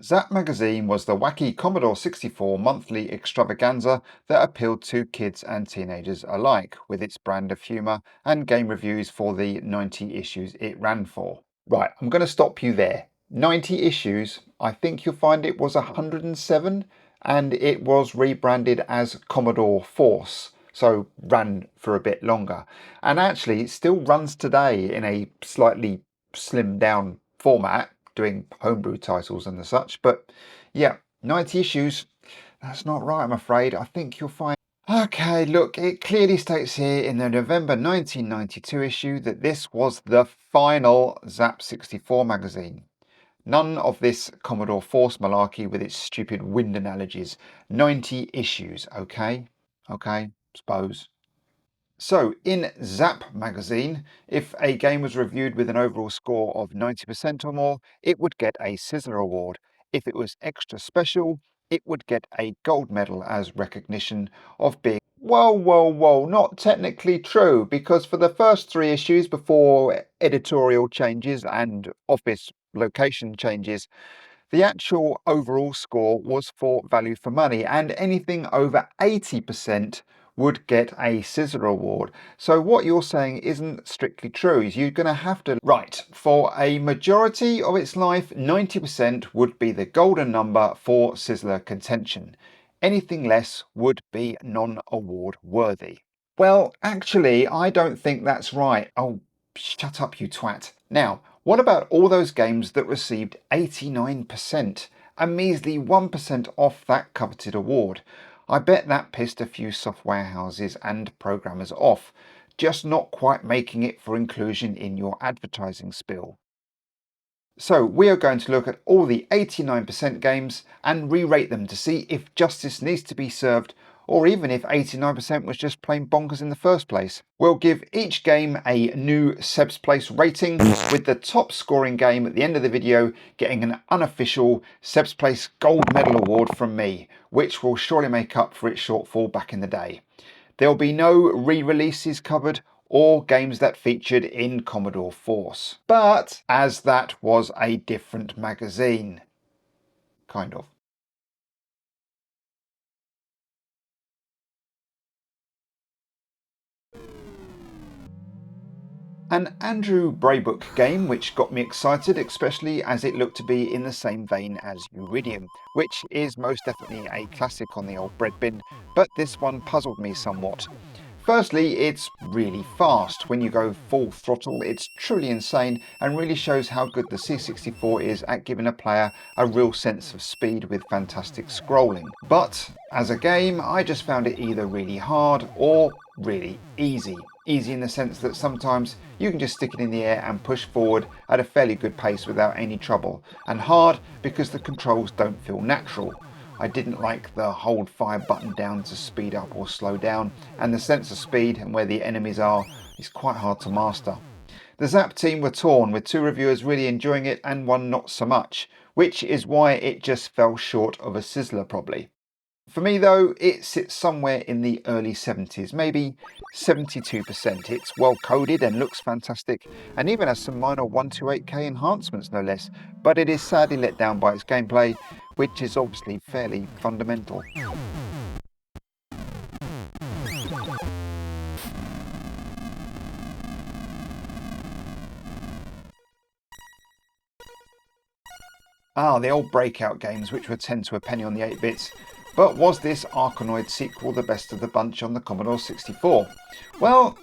ZZAP magazine was the wacky Commodore 64 monthly extravaganza that appealed to kids and teenagers alike, with its brand of humour and game reviews for the 90 issues it ran for. Right, I'm going to stop you there. 90 issues, I think you'll find it was 107, and it was rebranded as Commodore Force, so ran for a bit longer. And actually, it still runs today in a slightly slimmed down format, doing homebrew titles and the such. But yeah, 90 issues, that's not right, I'm afraid. I think you'll find... Okay, look, it clearly states here in the November 1992 issue that this was the final ZZAP 64 magazine. None of this Commodore Force malarkey with its stupid wind analogies. 90 issues, okay? Okay, suppose. So, in ZZAP magazine, if a game was reviewed with an overall score of 90% or more, it would get a Sizzler award. If it was extra special, it would get a gold medal as recognition of being... Whoa, not technically true, because for the first 3 issues before editorial changes and office location changes, the actual overall score was for value for money, and anything over 80% would get a Sizzler award. So what you're saying isn't strictly true. You're going to have to... Right, for a majority of its life, 90% would be the golden number for Sizzler contention. Anything less would be non-award worthy. Well, actually, I don't think that's right. Oh, shut up, you twat. Now, what about all those games that received 89%? A measly 1% off that coveted award. I bet that pissed a few software houses and programmers off, just not quite making it for inclusion in your advertising spiel. So we are going to look at all the 89% games and re-rate them to see if justice needs to be served, or even if 89% was just plain bonkers in the first place. We'll give each game a new Seb's Place rating, with the top scoring game at the end of the video getting an unofficial Seb's Place Gold Medal Award from me, which will surely make up for its shortfall back in the day. There will be no re-releases covered or games that featured in Commodore Force, but as that was a different magazine. Kind of. An Andrew Braybook game which got me excited, especially as it looked to be in the same vein as Uridium, which is most definitely a classic on the old bread bin, but this one puzzled me somewhat. Firstly, it's really fast. When you go full throttle, it's truly insane and really shows how good the C64 is at giving a player a real sense of speed with fantastic scrolling. But as a game, I just found it either really hard or really easy. Easy in the sense that sometimes you can just stick it in the air and push forward at a fairly good pace without any trouble, and hard because the controls don't feel natural. I didn't like the hold fire button down to speed up or slow down, and the sense of speed and where the enemies are is quite hard to master. The ZZAP team were torn, with 2 reviewers really enjoying it and 1 not so much, which is why it just fell short of a Sizzler probably. For me though, it sits somewhere in the early 70s, maybe 72%. It's well coded and looks fantastic, and even has some minor 128K enhancements no less, but it is sadly let down by its gameplay, which is obviously fairly fundamental. The old breakout games which were 10 to a penny on the 8-bits. But was this Arkanoid sequel the best of the bunch on the Commodore 64? Well,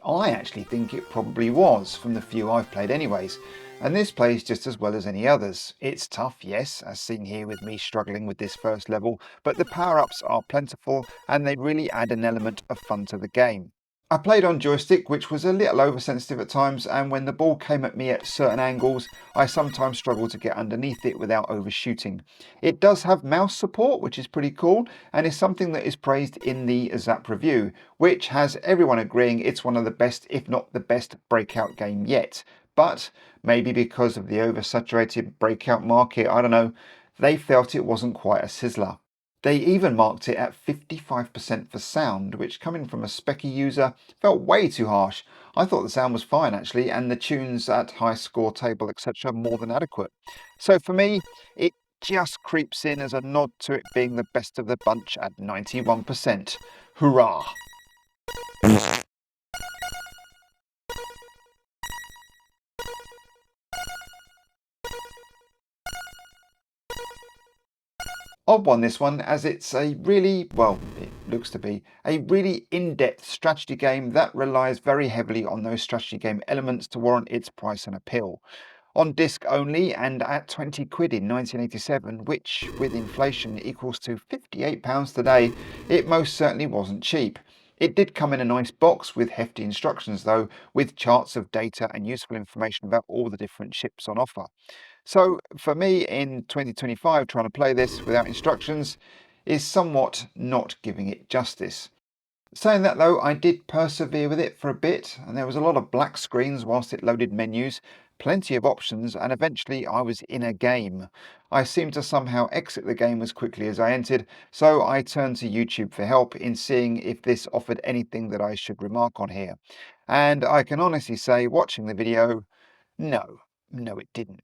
I actually think it probably was, from the few I've played anyways, and this plays just as well as any others. It's tough, yes, as seen here with me struggling with this first level, but the power-ups are plentiful and they really add an element of fun to the game. I played on joystick, which was a little oversensitive at times, and when the ball came at me at certain angles, I sometimes struggled to get underneath it without overshooting. It does have mouse support, which is pretty cool, and is something that is praised in the ZZAP review, which has everyone agreeing it's one of the best, if not the best, breakout game yet. But maybe because of the oversaturated breakout market, I don't know, they felt it wasn't quite a Sizzler. They even marked it at 55% for sound, which coming from a specky user felt way too harsh. I thought the sound was fine actually, and the tunes at high score table etc. more than adequate. So for me, it just creeps in as a nod to it being the best of the bunch at 91%. Hurrah! Odd one, this one, as it's a really, well, it looks to be, a really in-depth strategy game that relies very heavily on those strategy game elements to warrant its price and appeal. On disc only and at 20 quid in 1987, which with inflation equals to £58 today, it most certainly wasn't cheap. It did come in a nice box with hefty instructions though, with charts of data and useful information about all the different ships on offer. So for me in 2025, trying to play this without instructions is somewhat not giving it justice. Saying that though, I did persevere with it for a bit, and there was a lot of black screens whilst it loaded menus, plenty of options, and eventually I was in a game. I seemed to somehow exit the game as quickly as I entered, so I turned to YouTube for help in seeing if this offered anything that I should remark on here. And I can honestly say, watching the video, no, it didn't.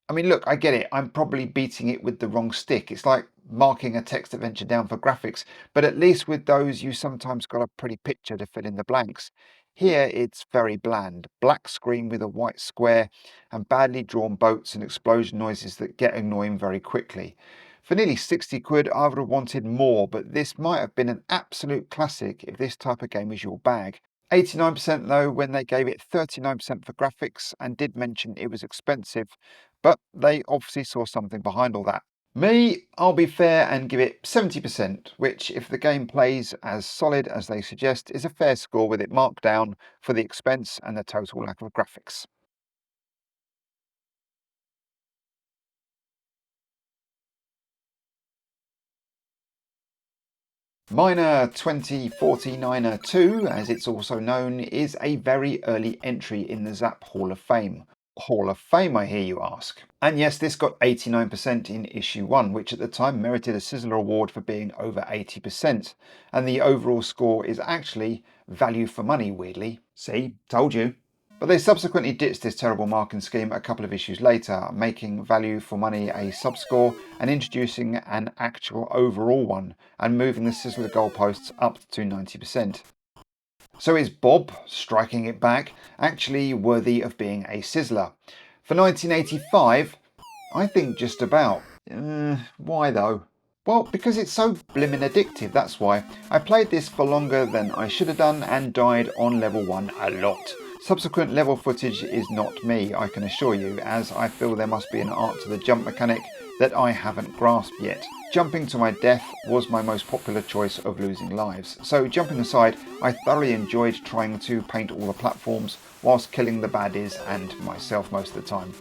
I mean, look, I get it. I'm probably beating it with the wrong stick. It's like marking a text adventure down for graphics, but at least with those, you sometimes got a pretty picture to fill in the blanks. Here, it's very bland. Black screen with a white square and badly drawn boats and explosion noises that get annoying very quickly. For nearly 60 quid, I would have wanted more, but this might have been an absolute classic if this type of game was your bag. 89% though when they gave it 39% for graphics and did mention it was expensive, but they obviously saw something behind all that. Me, I'll be fair and give it 70%, which if the game plays as solid as they suggest is a fair score with it marked down for the expense and the total lack of graphics. Miner 2049er 2, as it's also known, is a very early entry in the ZZAP Hall of Fame. Hall of Fame, I hear you ask. And yes, this got 89% in issue 1, which at the time merited a Sizzler award for being over 80%. And the overall score is actually value for money, weirdly. See, told you. But they subsequently ditched this terrible marking scheme a couple of issues later, making value for money a subscore and introducing an actual overall one, and moving the Sizzler goalposts up to 90%. So is Bob, striking it back, actually worthy of being a Sizzler? For 1985, I think just about. Why though? Well, because it's so blimmin' addictive, that's why. I played this for longer than I should have done and died on level 1 a lot. Subsequent level footage is not me, I can assure you, as I feel there must be an art to the jump mechanic that I haven't grasped yet. Jumping to my death was my most popular choice of losing lives, so jumping aside, I thoroughly enjoyed trying to paint all the platforms whilst killing the baddies and myself most of the time.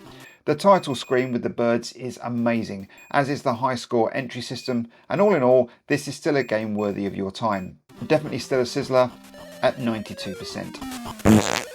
The title screen with the birds is amazing, as is the high score entry system, and all in all, this is still a game worthy of your time. Definitely still a Sizzler at 92%.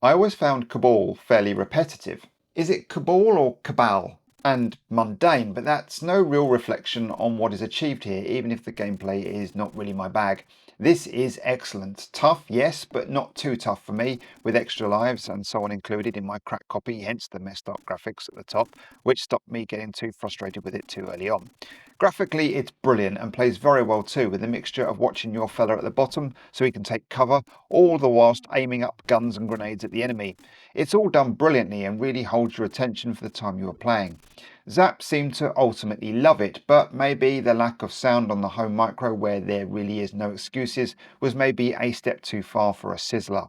I always found Cabal fairly repetitive. Is it Cabal or Cabal? And mundane, but that's no real reflection on what is achieved here, even if the gameplay is not really my bag. This is excellent. Tough, yes, but not too tough for me, with extra lives and so on included in my cracked copy, hence the messed up graphics at the top, which stopped me getting too frustrated with it too early on. Graphically, it's brilliant and plays very well too, with a mixture of watching your fella at the bottom so he can take cover, all the whilst aiming up guns and grenades at the enemy. It's all done brilliantly and really holds your attention for the time you are playing. ZZAP seemed to ultimately love it, but maybe the lack of sound on the home micro, where there really is no excuses, was maybe a step too far for a Sizzler.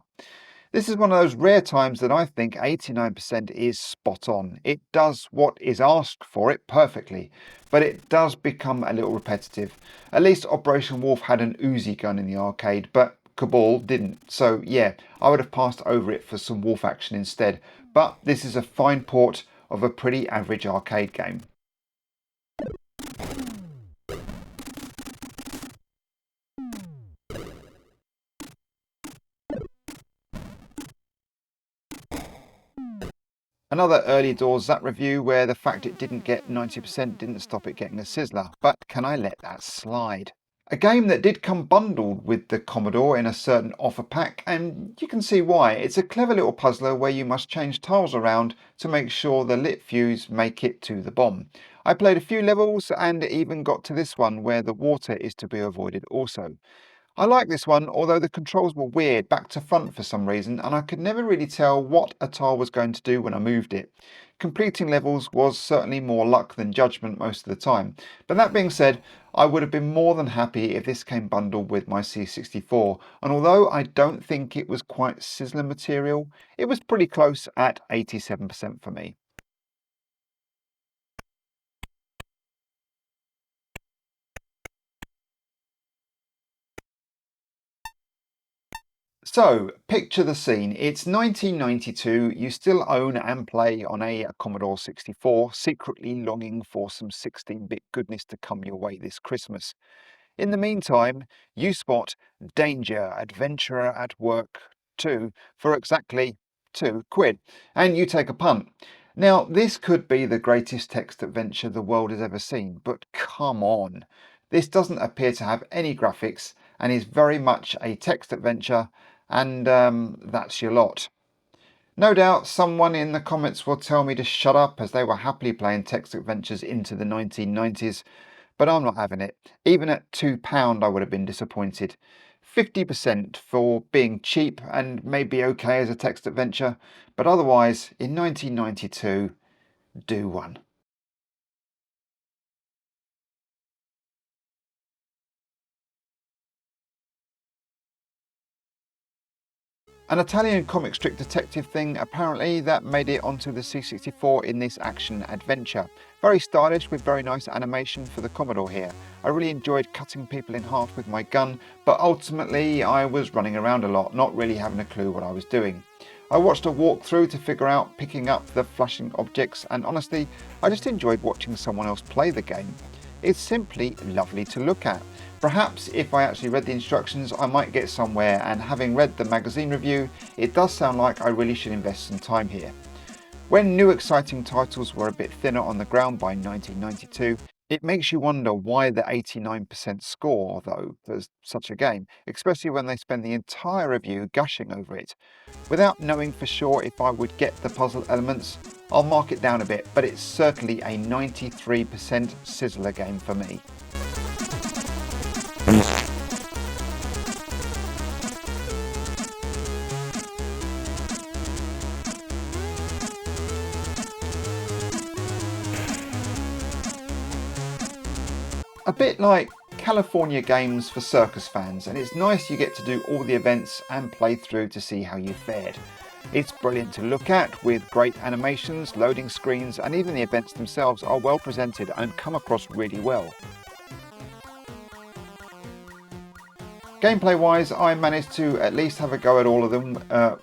This is one of those rare times that I think 89% is spot on. It does what is asked for it perfectly, but it does become a little repetitive. At least Operation Wolf had an Uzi gun in the arcade, but Cabal didn't. So yeah, I would have passed over it for some Wolf action instead. But this is a fine port of a pretty average arcade game. Another early doors ZZAP review where the fact it didn't get 90% didn't stop it getting a Sizzler, but can I let that slide? A game that did come bundled with the Commodore in a certain offer pack, and you can see why. It's a clever little puzzler where you must change tiles around to make sure the lit fuse make it to the bomb. I played a few levels and even got to this one where the water is to be avoided also. I like this one, although the controls were weird back to front for some reason, and I could never really tell what a tile was going to do when I moved it. Completing levels was certainly more luck than judgment most of the time, but that being said, I would have been more than happy if this came bundled with my C64, and although I don't think it was quite Sizzler material, it was pretty close at 87% for me. So, picture the scene. It's 1992, you still own and play on a Commodore 64, secretly longing for some 16-bit goodness to come your way this Christmas. In the meantime, you spot Danger, Adventurer at Work 2 for exactly £2, and you take a punt. Now, this could be the greatest text adventure the world has ever seen, but come on. This doesn't appear to have any graphics and is very much a text adventure, and that's your lot. No doubt someone in the comments will tell me to shut up, as they were happily playing text adventures into the 1990s, but I'm not having it. Even at £2 I would have been disappointed. 50% for being cheap and maybe okay as a text adventure, but otherwise in 1992, do one. An Italian comic strip detective thing, apparently, that made it onto the C64 in this action adventure. Very stylish with very nice animation for the Commodore here. I really enjoyed cutting people in half with my gun, but ultimately I was running around a lot, not really having a clue what I was doing. I watched a walkthrough to figure out picking up the flashing objects, and honestly, I just enjoyed watching someone else play the game. It's simply lovely to look at. Perhaps if I actually read the instructions I might get somewhere, and having read the magazine review, it does sound like I really should invest some time here. When new exciting titles were a bit thinner on the ground by 1992, it makes you wonder why the 89% score though for such a game, especially when they spend the entire review gushing over it. Without knowing for sure if I would get the puzzle elements, I'll mark it down a bit, but it's certainly a 93% Sizzler game for me. A bit like California games for circus fans, and it's nice you get to do all the events and play through to see how you fared. It's brilliant to look at, with great animations, loading screens, and even the events themselves are well presented and come across really well. Gameplay wise, I managed to at least have a go at all of them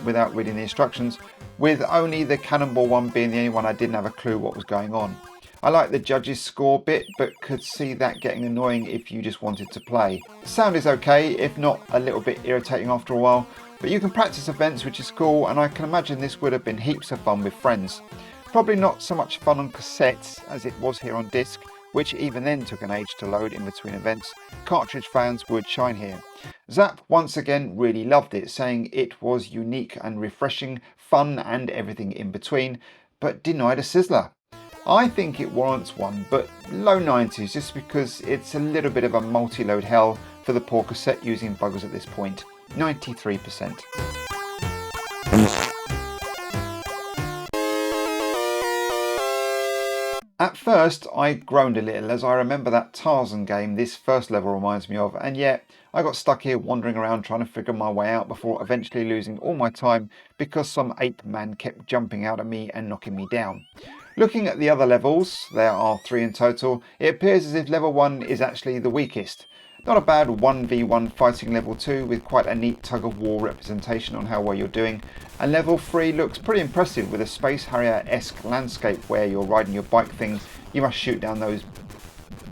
without reading the instructions, with only the cannonball one being the only one I didn't have a clue what was going on. I like the judges score bit, but could see that getting annoying if you just wanted to play. The sound is okay, if not a little bit irritating after a while, but you can practice events, which is cool, and I can imagine this would have been heaps of fun with friends. Probably not so much fun on cassettes as it was here on disc, which even then took an age to load in between events. Cartridge fans would shine here. ZZAP once again really loved it, saying it was unique and refreshing, fun and everything in between, but denied a Sizzler. I think it warrants one, but low 90s, just because it's a little bit of a multi-load hell for the poor cassette using buggers at this point. 93%. At first I groaned a little, as I remember that Tarzan game this first level reminds me of, and yet I got stuck here wandering around trying to figure my way out before eventually losing all my time because some ape man kept jumping out at me and knocking me down. Looking at the other levels, there are 3 in total, it appears as if level 1 is actually the weakest. Not a bad 1v1 fighting level 2 with quite a neat tug of war representation on how well you're doing, and level 3 looks pretty impressive with a Space Harrier-esque landscape where you're riding your bike thing, you must shoot down those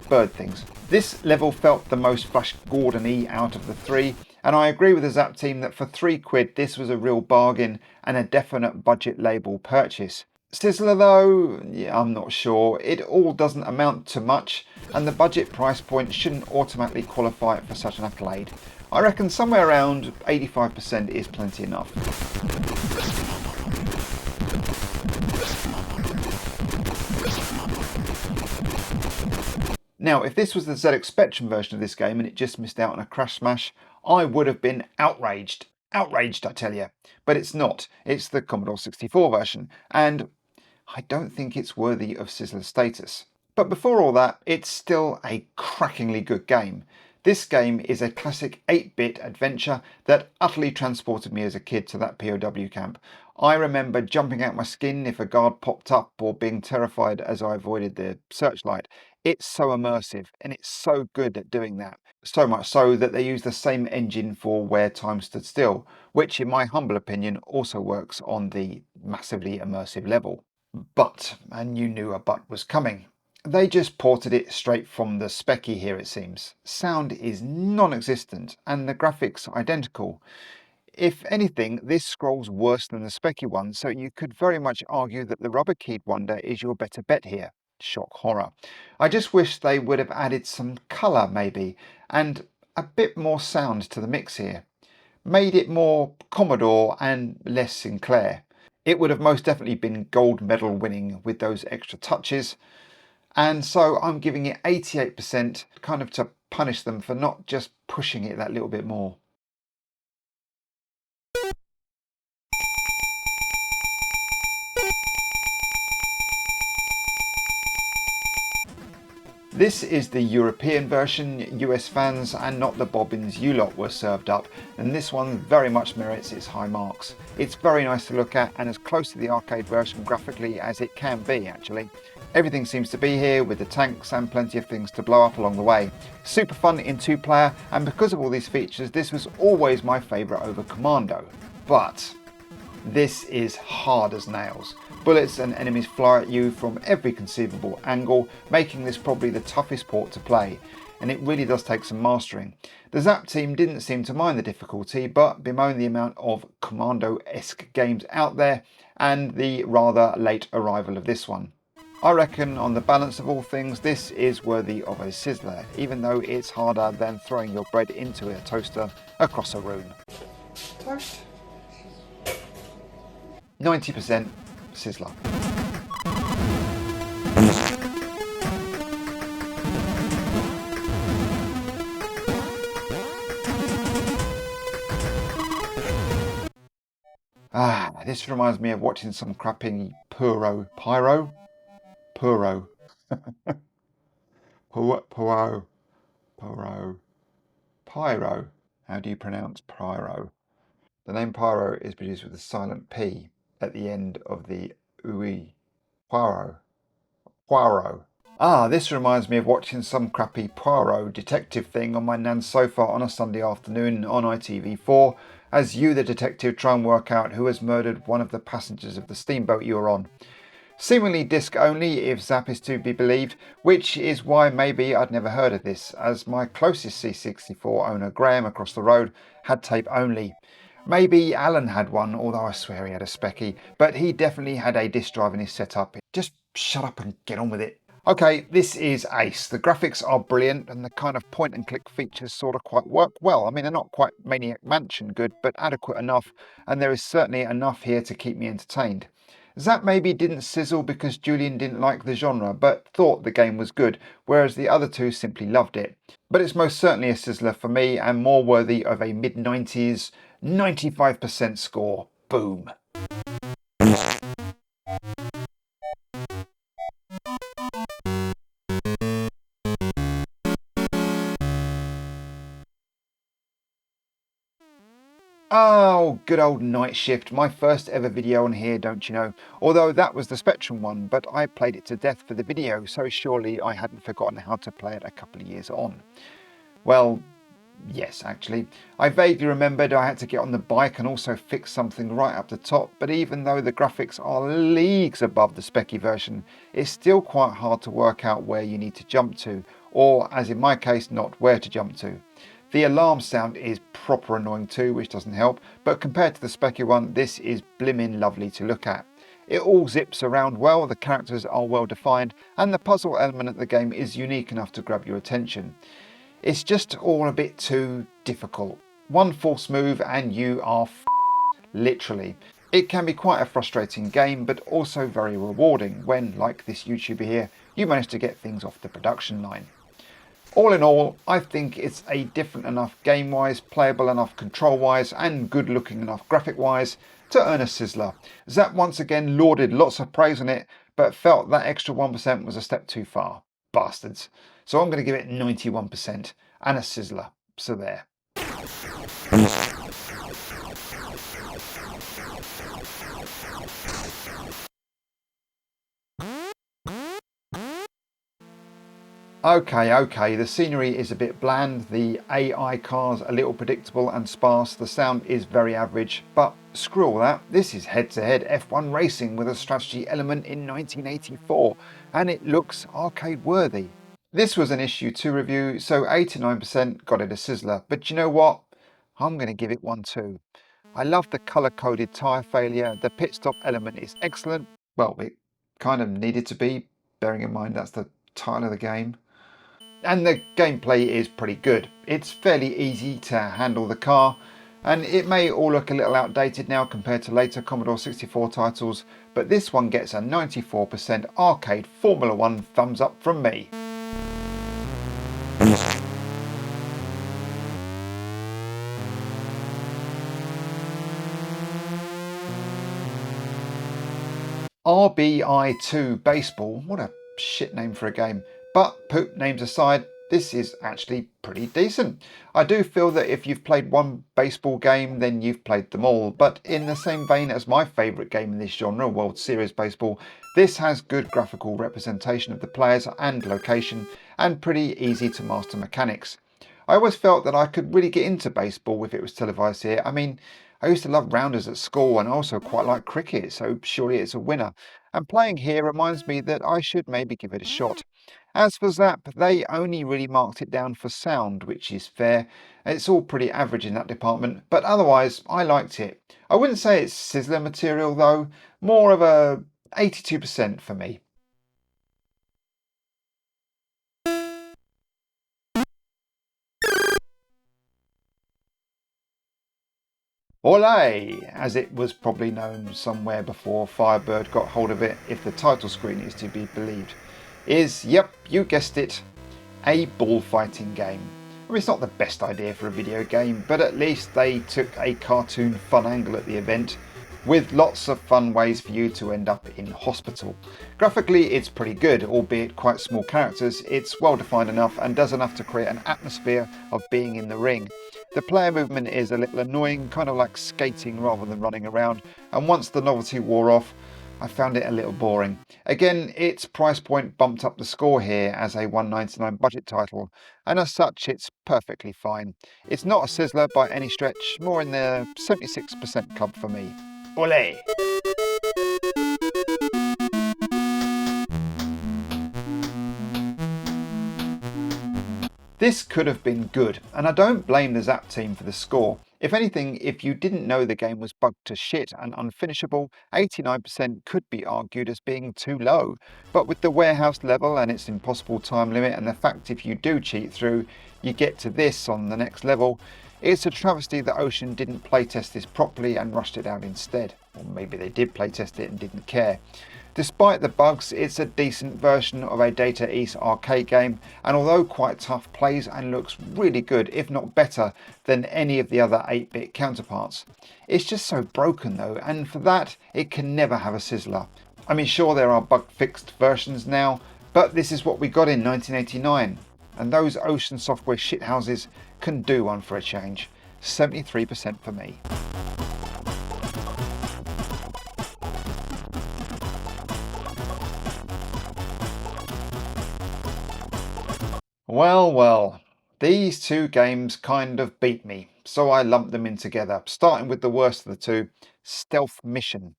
bird things. This level felt the most Flash Gordon-y out of the 3, and I agree with the ZZAP team that for £3 this was a real bargain and a definite budget label purchase. Sizzler though, yeah, I'm not sure. It all doesn't amount to much, and the budget price point shouldn't automatically qualify it for such an accolade. I reckon somewhere around 85% is plenty enough. Now, if this was the ZX Spectrum version of this game and it just missed out on a crash smash, I would have been outraged. Outraged, I tell you. But it's not. It's the Commodore 64 version, and I don't think it's worthy of Sizzler status. But before all that, it's still a crackingly good game. This game is a classic 8-bit adventure that utterly transported me as a kid to that POW camp. I remember jumping out my skin if a guard popped up or being terrified as I avoided the searchlight. It's so immersive and it's so good at doing that. So much so that they use the same engine for Where Time Stood Still, which in my humble opinion also works on the massively immersive level. But, and you knew a but was coming, they just ported it straight from the Specky here it seems. Sound is non-existent and the graphics identical. If anything, this scrolls worse than the Specky one, so you could very much argue that the rubber-keyed Wonder is your better bet here. Shock horror. I just wish they would have added some colour maybe, and a bit more sound to the mix here. Made it more Commodore and less Sinclair. It would have most definitely been gold medal winning with those extra touches. And so I'm giving it 88%, kind of to punish them for not just pushing it that little bit more. This is the European version, US fans, and not the bobbins you lot were served up, and this one very much merits its high marks. It's very nice to look at and as close to the arcade version graphically as it can be actually. Everything seems to be here with the tanks and plenty of things to blow up along the way. Super fun in 2-player, and because of all these features this was always my favourite over Commando. But this is hard as nails. Bullets and enemies fly at you from every conceivable angle, making this probably the toughest port to play, and it really does take some mastering. The ZZAP team didn't seem to mind the difficulty, but bemoaned the amount of Commando-esque games out there and the rather late arrival of this one. I reckon on the balance of all things this is worthy of a Sizzler, even though it's harder than throwing your bread into a toaster across a room. Toast. 90% Sizzler. This reminds me of watching some crappy Pyro. How do you pronounce Pyro? The name Pyro is produced with a silent P at the end of the ui. Poirot. This reminds me of watching some crappy Poirot detective thing on my nan's sofa on a Sunday afternoon on ITV4, as you the detective try and work out who has murdered one of the passengers of the steamboat you were on. Seemingly disc only if ZZAP is to be believed, which is why maybe I'd never heard of this, as my closest C64 owner Graham across the road had tape only. Maybe Alan had one, although I swear he had a Specky, but he definitely had a disc drive in his setup. Just shut up and get on with it. Okay, this is ace. The graphics are brilliant and the kind of point and click features sort of quite work well. I mean, they're not quite Maniac Mansion good, but adequate enough, and there is certainly enough here to keep me entertained. ZZAP maybe didn't sizzle because Julian didn't like the genre, but thought the game was good, whereas the other two simply loved it. But it's most certainly a Sizzler for me, and more worthy of a mid-90s, 95% score. Boom. Oh, good old Night Shift, my first ever video on here, don't you know? Although that was the Spectrum one, but I played it to death for the video, so surely I hadn't forgotten how to play it a couple of years on. Well, yes, actually. I vaguely remembered I had to get on the bike and also fix something right up the top, but even though the graphics are leagues above the Specky version, it's still quite hard to work out where you need to jump to, or as in my case, not where to jump to. The alarm sound is proper annoying too, which doesn't help, but compared to the Specky one, this is blimmin' lovely to look at. It all zips around well, the characters are well defined, and the puzzle element of the game is unique enough to grab your attention. It's just all a bit too difficult. One false move and you are literally. It can be quite a frustrating game, but also very rewarding when, like this YouTuber here, you manage to get things off the production line. All in all, I think it's a different enough game-wise, playable enough control-wise, and good-looking enough graphic-wise to earn a Sizzler. ZZAP once again lauded lots of praise on it, but felt that extra 1% was a step too far. Bastards. So I'm going to give it 91% and a Sizzler. So there. Okay, the scenery is a bit bland, the AI cars a little predictable and sparse, the sound is very average, but screw all that, this is head-to-head F1 racing with a strategy element in 1984, and it looks arcade worthy. This was an issue 2 review, so 89% got it a Sizzler, but you know what? I'm going to give it one too. I love the colour-coded tyre failure, the pit stop element is excellent, well, it kind of needed to be, bearing in mind that's the title of the game. And the gameplay is pretty good. It's fairly easy to handle the car, and it may all look a little outdated now compared to later Commodore 64 titles, but this one gets a 94% arcade Formula 1 thumbs up from me. RBI2 Baseball, what a shit name for a game. But poop names aside, this is actually pretty decent. I do feel that if you've played one baseball game, then you've played them all. But in the same vein as my favourite game in this genre, World Series Baseball, this has good graphical representation of the players and location, and pretty easy to master mechanics. I always felt that I could really get into baseball if it was televised here. I mean, I used to love rounders at school and also quite like cricket, so surely it's a winner. And playing here reminds me that I should maybe give it a shot. As for ZZAP, they only really marked it down for sound, which is fair. It's all pretty average in that department, but otherwise I liked it. I wouldn't say it's Sizzler material though, more of a 82% for me. Olay, as it was probably known somewhere before Firebird got hold of it, if the title screen is to be believed, is, yep, you guessed it, a bullfighting game. I mean, it's not the best idea for a video game, but at least they took a cartoon fun angle at the event, with lots of fun ways for you to end up in hospital. Graphically, it's pretty good, albeit quite small characters. It's well defined enough and does enough to create an atmosphere of being in the ring. The player movement is a little annoying, kind of like skating rather than running around, and once the novelty wore off, I found it a little boring. Again, its price point bumped up the score here as a $1.99 budget title, and as such it's perfectly fine. It's not a Sizzler by any stretch, more in the 76% club for me. Olé! This could have been good, and I don't blame the ZZAP team for the score. If anything, if you didn't know the game was bugged to shit and unfinishable, 89% could be argued as being too low. But with the warehouse level and its impossible time limit, and the fact if you do cheat through, you get to this on the next level, it's a travesty that Ocean didn't playtest this properly and rushed it out instead. Or maybe they did playtest it and didn't care. Despite the bugs, it's a decent version of a Data East arcade game, and although quite tough, plays and looks really good, if not better, than any of the other 8-bit counterparts. It's just so broken though, and for that, it can never have a Sizzler. I mean, sure, there are bug-fixed versions now, but this is what we got in 1989, and those Ocean Software shithouses can do one for a change. 73% for me. Well, these two games kind of beat me, so I lumped them in together, starting with the worst of the two, Stealth Mission.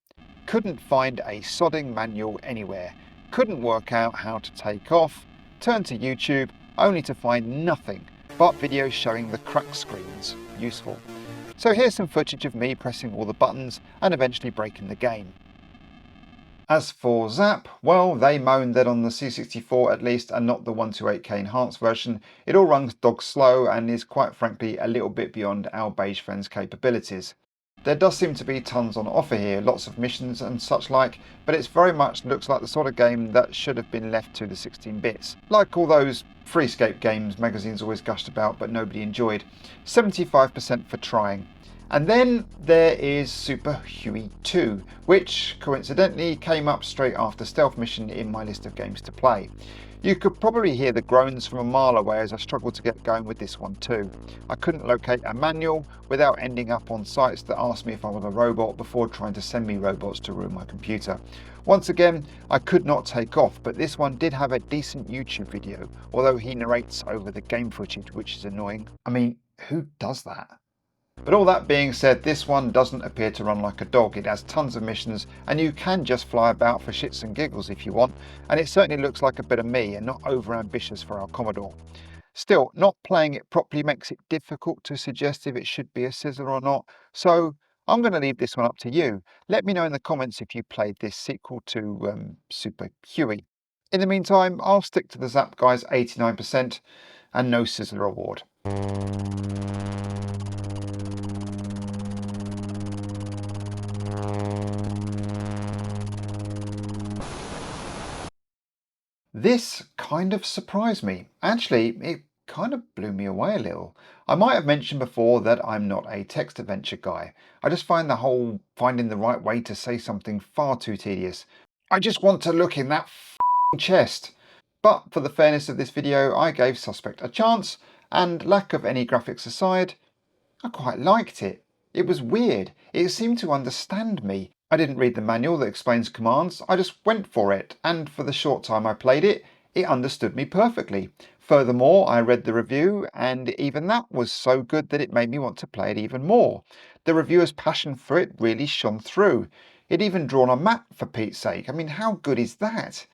Couldn't find a sodding manual anywhere, couldn't work out how to take off, turned to YouTube only to find nothing but videos showing the crack screens. Useful. So here's some footage of me pressing all the buttons and eventually breaking the game. As for ZZAP, well, they moaned that on the C64 at least, and not the 128K enhanced version, it all runs dog slow and is quite frankly a little bit beyond our beige friend's capabilities. There does seem to be tons on offer here, lots of missions and such like, but it very much looks like the sort of game that should have been left to the 16 bits. Like all those Freescape games magazines always gushed about but nobody enjoyed. 75% for trying. And then there is Super Huey 2, which coincidentally came up straight after Stealth Mission in my list of games to play. You could probably hear the groans from a mile away as I struggled to get going with this one too. I couldn't locate a manual without ending up on sites that asked me if I was a robot before trying to send me robots to ruin my computer. Once again, I could not take off, but this one did have a decent YouTube video, although he narrates over the game footage, which is annoying. I mean, who does that? But all that being said, this one doesn't appear to run like a dog. It has tons of missions and you can just fly about for shits and giggles if you want, and it certainly looks like a bit of me and not over ambitious for our Commodore. Still, not playing it properly makes it difficult to suggest if it should be a Sizzler or not, so I'm going to leave this one up to you. Let me know in the comments if you played this sequel to Super Huey. In the meantime, I'll stick to the ZZAP guy's 89% and no Sizzler award. This kind of surprised me. Actually, it kind of blew me away a little. I might have mentioned before that I'm not a text adventure guy. I just find the whole finding the right way to say something far too tedious. I just want to look in that chest. But for the fairness of this video, I gave Suspect a chance, and lack of any graphics aside, I quite liked it. It was weird. It seemed to understand me. I didn't read the manual that explains commands, I just went for it, and for the short time I played it, it understood me perfectly. Furthermore, I read the review, and even that was so good that it made me want to play it even more. The reviewer's passion for it really shone through. It even drawn a map, for Pete's sake. I mean, how good is that?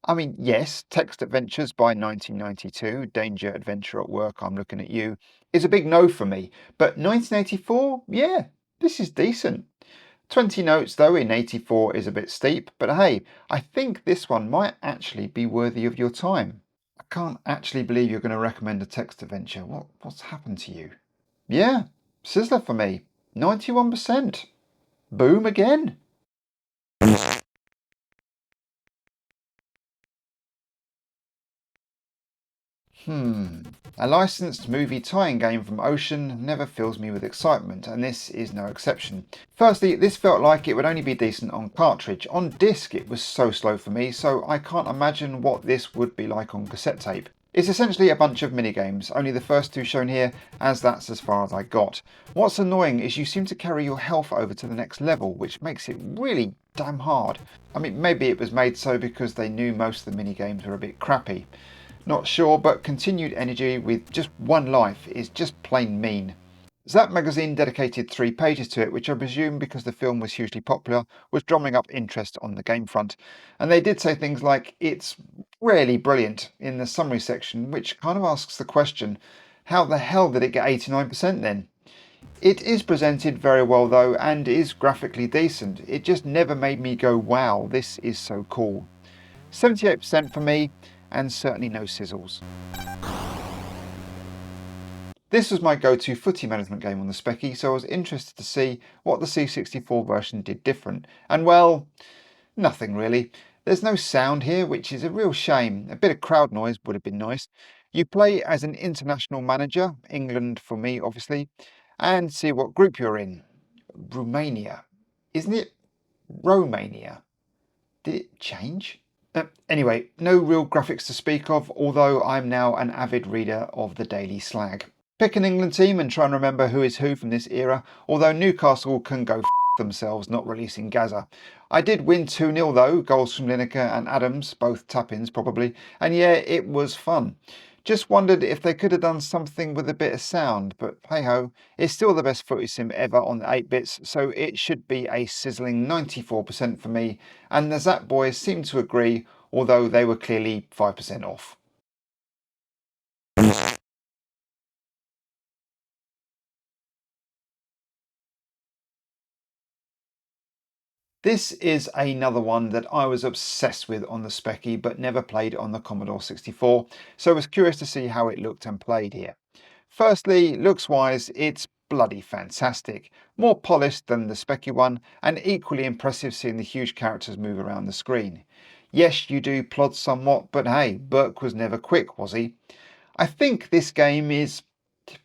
I mean, yes, Text Adventures by 1992, Danger Adventure at Work, I'm looking at you, is a big no for me. But 1984, yeah, this is decent. 20 notes though in 84 is a bit steep, but hey, I think this one might actually be worthy of your time. I can't actually believe you're going to recommend a text adventure. What's happened to you? Yeah, Sizzler for me. 91%. Boom again. A licensed movie tie-in game from Ocean never fills me with excitement, and this is no exception. Firstly, this felt like it would only be decent on cartridge. On disc it was so slow for me, so I can't imagine what this would be like on cassette tape. It's essentially a bunch of minigames, only the first two shown here, as that's as far as I got. What's annoying is you seem to carry your health over to the next level, which makes it really damn hard. I mean, maybe it was made so because they knew most of the minigames were a bit crappy. Not sure, but continued energy with just one life is just plain mean. ZZAP magazine dedicated 3 pages to it, which I presume because the film was hugely popular, was drumming up interest on the game front. And they did say things like, it's really brilliant in the summary section, which kind of asks the question, how the hell did it get 89% then? It is presented very well though, and is graphically decent. It just never made me go, wow, this is so cool. 78% for me, and certainly no sizzles. This was my go-to footy management game on the Specky, so I was interested to see what the C64 version did different. And well, nothing really. There's no sound here, which is a real shame. A bit of crowd noise would have been nice. You play as an international manager, England for me obviously, and see what group you're in. Romania. Isn't it Romania? Did it change? Anyway, no real graphics to speak of, although I'm now an avid reader of the Daily Slag. Pick an England team and try and remember who is who from this era, although Newcastle can go themselves not releasing Gaza. I did win 2-0 though, goals from Lineker and Adams, both tap-ins probably, and yeah, it was fun. Just wondered if they could have done something with a bit of sound, but hey ho, it's still the best footy sim ever on the 8-bits, so it should be a sizzling 94% for me, and the ZZAP boys seem to agree, although they were clearly 5% off. This is another one that I was obsessed with on the Speccy but never played on the Commodore 64, so I was curious to see how it looked and played here. Firstly, looks wise, it's bloody fantastic. More polished than the Speccy one and equally impressive seeing the huge characters move around the screen. Yes, you do plod somewhat, but hey, Burke was never quick, was he? I think this game is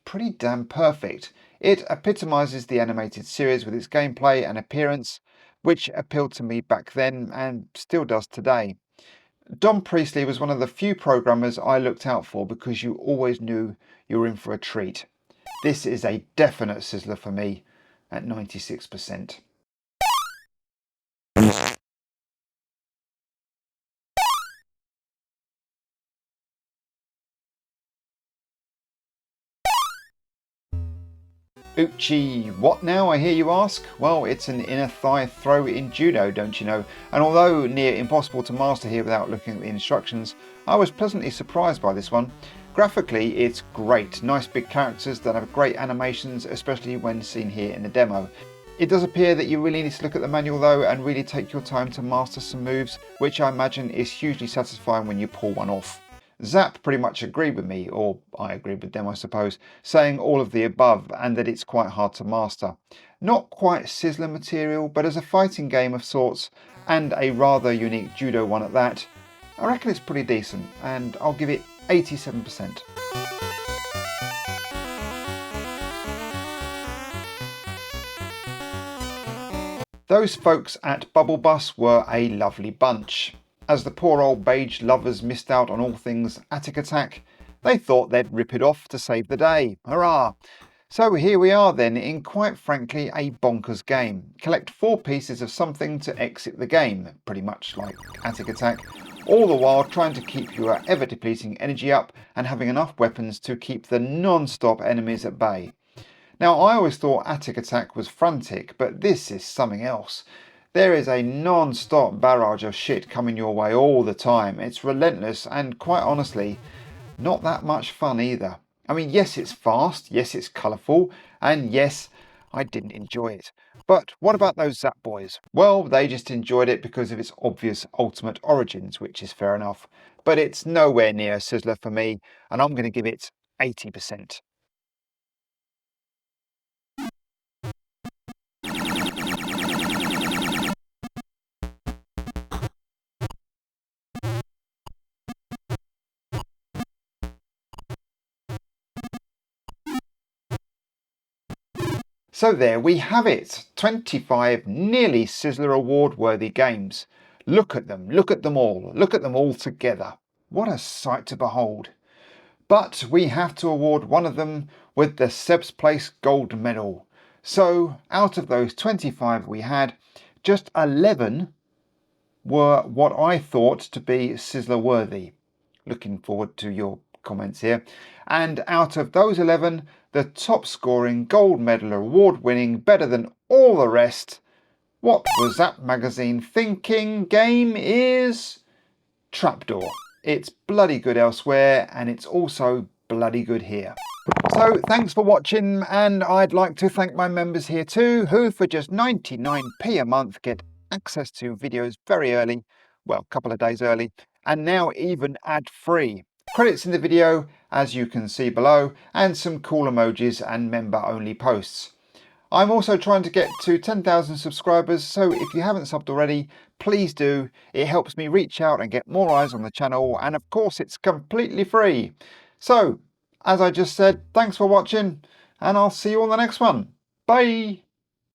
pretty damn perfect. It epitomises the animated series with its gameplay and appearance, which appealed to me back then and still does today. Don Priestley was one of the few programmers I looked out for because you always knew you were in for a treat. This is a definite Sizzler for me at 96%. Uchi, what now, I hear you ask? Well, it's an inner thigh throw in judo, don't you know? And although near impossible to master here without looking at the instructions, I was pleasantly surprised by this one. Graphically, it's great. Nice big characters that have great animations, especially when seen here in the demo. It does appear that you really need to look at the manual though and really take your time to master some moves, which I imagine is hugely satisfying when you pull one off. ZZAP pretty much agreed with me, or I agreed with them I suppose, saying all of the above and that it's quite hard to master. Not quite Sizzler material, but as a fighting game of sorts, and a rather unique judo one at that, I reckon it's pretty decent, and I'll give it 87%. Those folks at Bubble Bus were a lovely bunch. As the poor old beige lovers missed out on all things Attic Attack, they thought they'd rip it off to save the day. Hurrah! So here we are then, in quite frankly a bonkers game. Collect 4 pieces of something to exit the game, pretty much like Attic Attack, all the while trying to keep your ever-depleting energy up and having enough weapons to keep the non-stop enemies at bay. Now, I always thought Attic Attack was frantic, but this is something else. There is a non-stop barrage of shit coming your way all the time. It's relentless and, quite honestly, not that much fun either. I mean, yes, it's fast, yes, it's colourful, and yes, I didn't enjoy it. But what about those ZZAP boys? Well, they just enjoyed it because of its obvious ultimate origins, which is fair enough. But it's nowhere near a Sizzler for me, and I'm going to give it 80%. So there we have it, 25 nearly Sizzler award worthy games. Look at them all together. What a sight to behold. But we have to award one of them with the Seb's Place Gold Medal. So out of those 25 we had, just 11 were what I thought to be Sizzler worthy. Looking forward to your comments here. And out of those 11, the top scoring gold medal award winning, better than all the rest, what was ZZAP magazine thinking game is Trapdoor. It's bloody good elsewhere and it's also bloody good here. So thanks for watching, and I'd like to thank my members here too, who for just 99p a month get access to videos very early, well, a couple of days early, and now even ad-free. Credits in the video, as you can see below, and some cool emojis and member-only posts. I'm also trying to get to 10,000 subscribers, so if you haven't subbed already, please do. It helps me reach out and get more eyes on the channel, and of course it's completely free. So, as I just said, thanks for watching, and I'll see you on the next one. Bye!